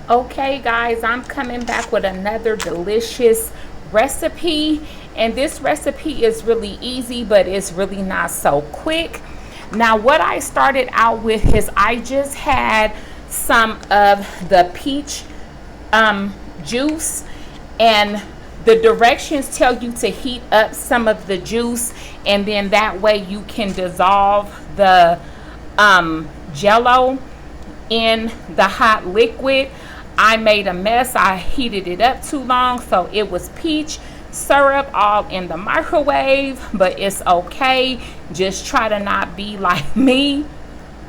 Okay guys, I'm coming back with another delicious recipe, and this recipe is really easy, but it's really not so quick. Now what I started out with is I just had some of the peach juice, and the directions tell you to heat up some of the juice, and then that way you can dissolve the jello in the hot liquid. I made a mess. I heated it up too long, so it was peach syrup all in the microwave, but it's okay. Just try to not be like me.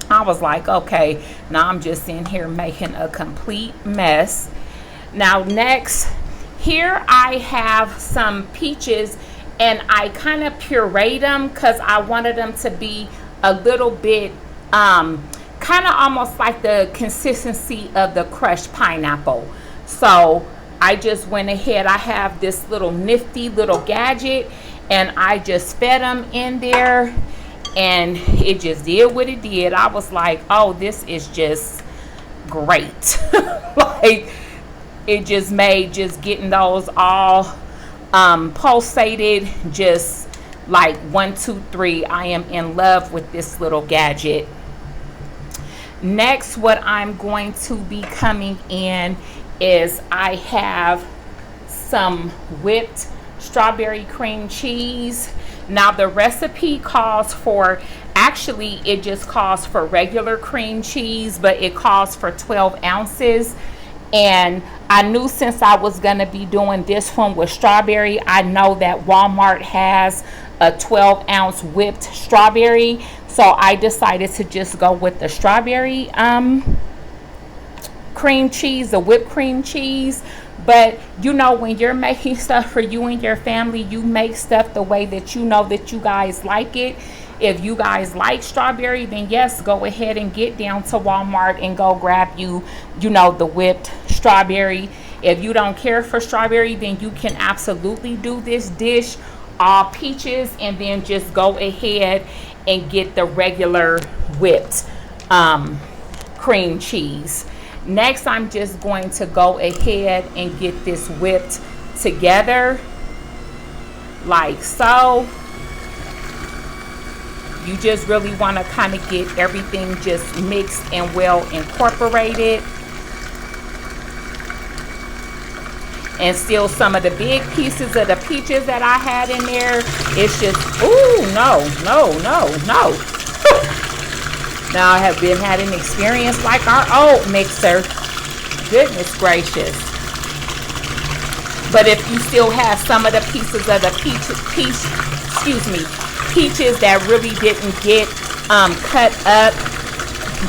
I was like, okay, now I'm just in here making a complete mess. Now next, here I have some peaches, and I kind of pureed them because I wanted them to be a little bit kind of almost like the consistency of the crushed pineapple. So I just went ahead. I have this little nifty little gadget, and I just fed them in there, and it just did what it did. I was like, oh, this is just great. Like, it just made just getting those all pulsated, just like 1, 2, 3. I am in love with this little gadget. Next, what I'm going to be coming in is I have some whipped strawberry cream cheese. Now the recipe calls for, actually it just calls for regular cream cheese, but it calls for 12 ounces. And I knew since I was going to be doing this one with strawberry, I know that Walmart has a 12-ounce whipped strawberry. So I decided to just go with the strawberry cream cheese, the whipped cream cheese. But you know, when you're making stuff for you and your family, you make stuff the way that you know that you guys like it. If you guys like strawberry, then yes, go ahead and get down to Walmart and go grab you know, the whipped strawberry. If you don't care for strawberry, then you can absolutely do this dish all peaches, and then just go ahead and get the regular whipped cream cheese. Next, I'm just going to go ahead and get this whipped together like so. You just really want to kind of get everything just mixed and well incorporated. And still some of the big pieces of the peaches that I had in there, it's just, ooh, no. Now I have been had an experience like our old mixer. Goodness gracious. But if you still have some of the pieces of the peaches that really didn't get cut up,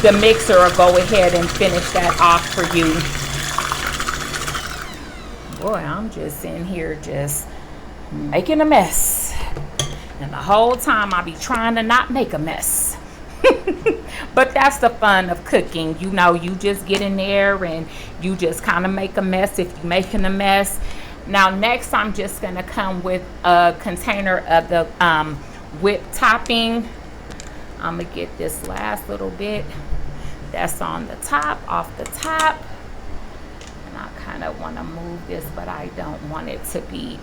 the mixer will go ahead and finish that off for you. Boy, I'm just in here just making a mess. And the whole time I be trying to not make a mess. But that's the fun of cooking. You know, you just get in there and you just kind of make a mess if you're making a mess. Now next, I'm just going to come with a container of the whipped topping. I'm going to get this last little bit that's on the top, off the top. I kind of want to move this, but I don't want it to be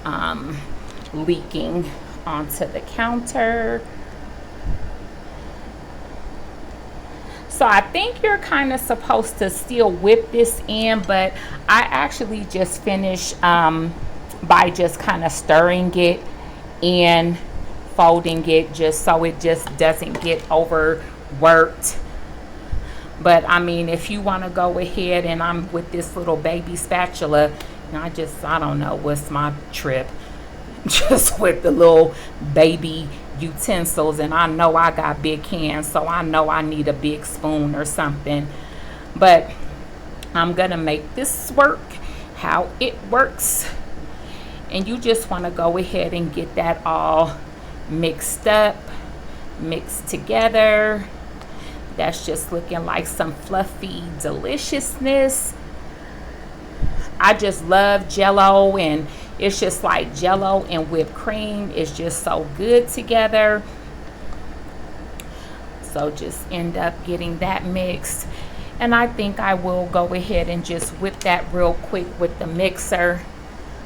leaking onto the counter. So I think you're kind of supposed to still whip this in, but I actually just finished by just kind of stirring it and folding it just so it just doesn't get overworked. But I mean, if you want to go ahead, and I'm with this little baby spatula, and I don't know what's my trip, just with the little baby utensils, and I know I got big hands, so I know I need a big spoon or something. But I'm gonna make this work how it works, and you just want to go ahead and get that all mixed up, mixed together. That's just looking like some fluffy deliciousness. I just love jello, and it's just like jello and whipped cream. It's just so good together. So just end up getting that mixed. And I think I will go ahead and just whip that real quick with the mixer.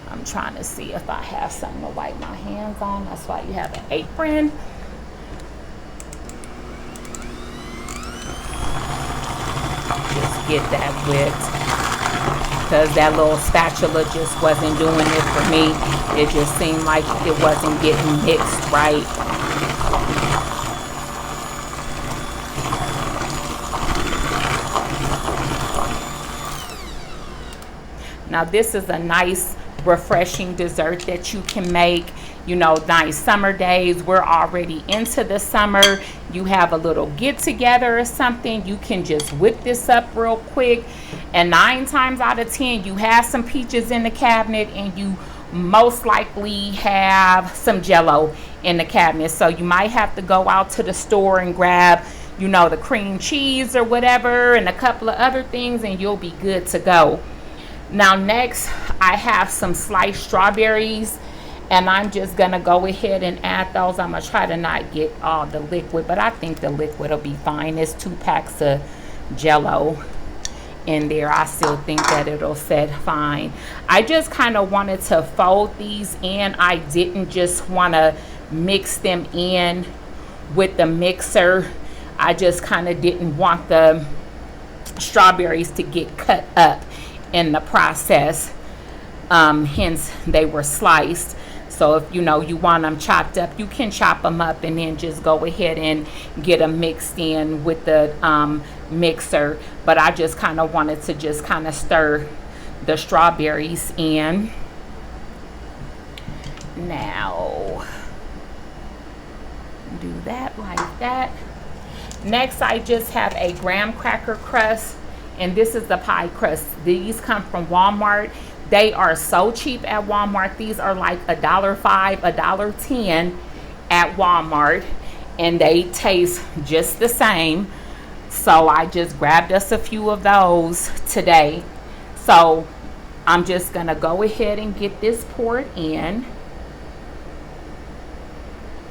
I'm trying to see if I have something to wipe my hands on. That's why you have an apron. Just get that whipped, because that little spatula just wasn't doing it for me. It just seemed like it wasn't getting mixed right. Now this is a nice refreshing dessert that you can make. You know, nice summer days. We're already into the summer. You have a little get together or something, you can just whip this up real quick, and 9 times out of 10 you have some peaches in the cabinet, and you most likely have some jello in the cabinet. So you might have to go out to the store and grab, you know, the cream cheese or whatever and a couple of other things, and you'll be good to go. Now next, I have some sliced strawberries, and I'm just gonna go ahead and add those. I'm gonna try to not get all the liquid, but I think the liquid will be fine. There's 2 packs of jello in there. I still think that it'll set fine. I just kind of wanted to fold these in. I didn't just want to mix them in with the mixer. I just kind of didn't want the strawberries to get cut up in the process, hence they were sliced. So if you know you want them chopped up, you can chop them up and then just go ahead and get them mixed in with the mixer. But I just kind of wanted to just kind of stir the strawberries in. Now do that like that. Next, I just have a graham cracker crust, and this is the pie crust. These come from Walmart. They are so cheap at Walmart. These are like $1.05, $1.10 at Walmart, and they taste just the same. So I just grabbed us a few of those today. So I'm just gonna go ahead and get this poured in,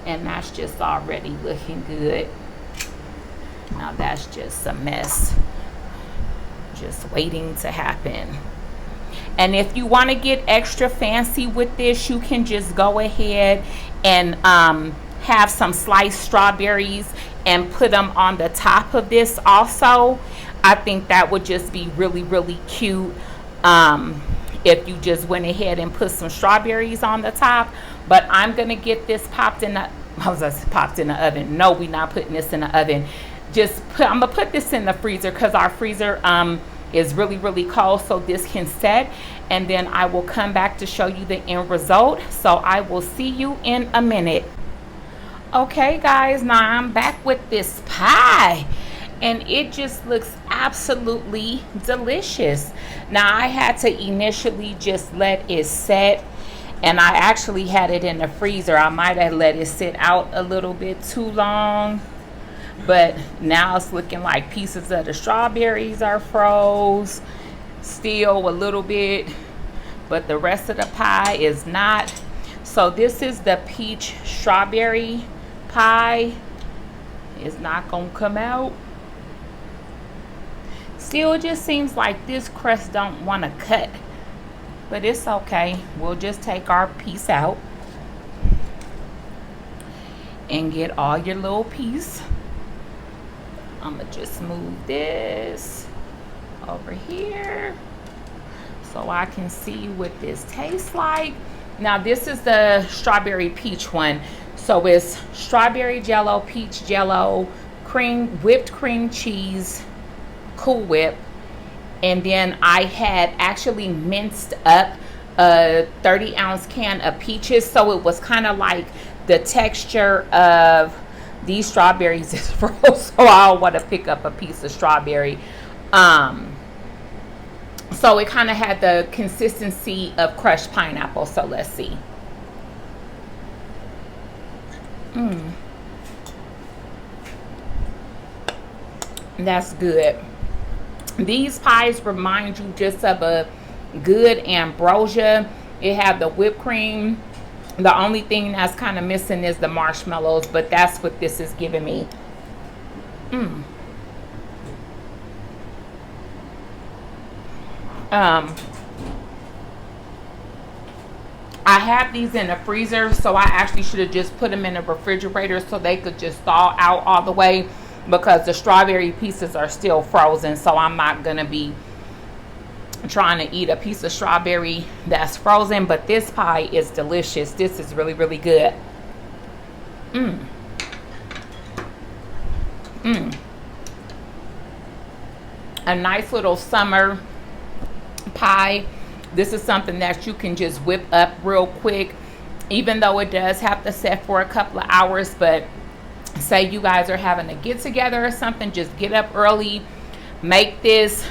and that's just already looking good. Now that's just a mess, just waiting to happen. And if you want to get extra fancy with this, you can just go ahead and have some sliced strawberries and put them on the top of this also. I think that would just be really, really cute if you just went ahead and put some strawberries on the top. But I'm going to get this popped in the, popped in the oven. No, we're not putting this in the oven. I'm going to put this in the freezer, because our freezer is really, really cold, so this can set, and then I will come back to show you the end result. So I will see you in a minute. Okay guys, now I'm back with this pie, and it just looks absolutely delicious. Now I had to initially just let it set, and I actually had it in the freezer. I might have let it sit out a little bit too long, but now it's looking like pieces of the strawberries are froze still a little bit, but the rest of the pie is not. So this is the peach strawberry pie. It's not gonna come out. Still, it just seems like this crust don't want to cut, but it's okay. We'll just take our piece out and get all your little piece. I'm gonna just move this over here so I can see what this tastes like. Now this is the strawberry peach one. So it's strawberry jello, peach jello, whipped cream cheese, Cool Whip, and then I had actually minced up a 30-ounce can of peaches, so it was kind of like the texture of these strawberries is frozen, so I don't want to pick up a piece of strawberry. So it kind of had the consistency of crushed pineapple. So let's see. That's good. These pies remind you just of a good ambrosia. It have the whipped cream. The only thing that's kind of missing is the marshmallows, but that's what this is giving me. Um, I have these in the freezer, so I actually should have just put them in the refrigerator so they could just thaw out all the way, because the strawberry pieces are still frozen, so I'm not gonna be trying to eat a piece of strawberry that's frozen. But this pie is delicious. This is really, really good. A nice little summer pie. This is something that you can just whip up real quick, even though it does have to set for a couple of hours. But say you guys are having a get together or something, just get up early, make this,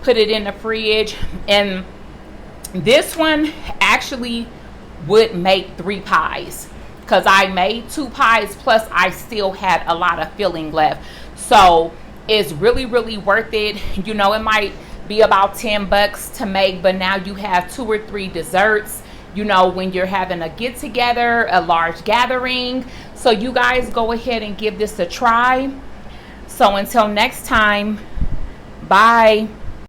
put it in the fridge. And this one actually would make 3 pies, because I made 2 pies plus I still had a lot of filling left. So it's really, really worth it. You know, it might be about $10 to make, but now you have 2 or 3 desserts, you know, when you're having a get together, a large gathering. So you guys go ahead and give this a try. So until next time, bye.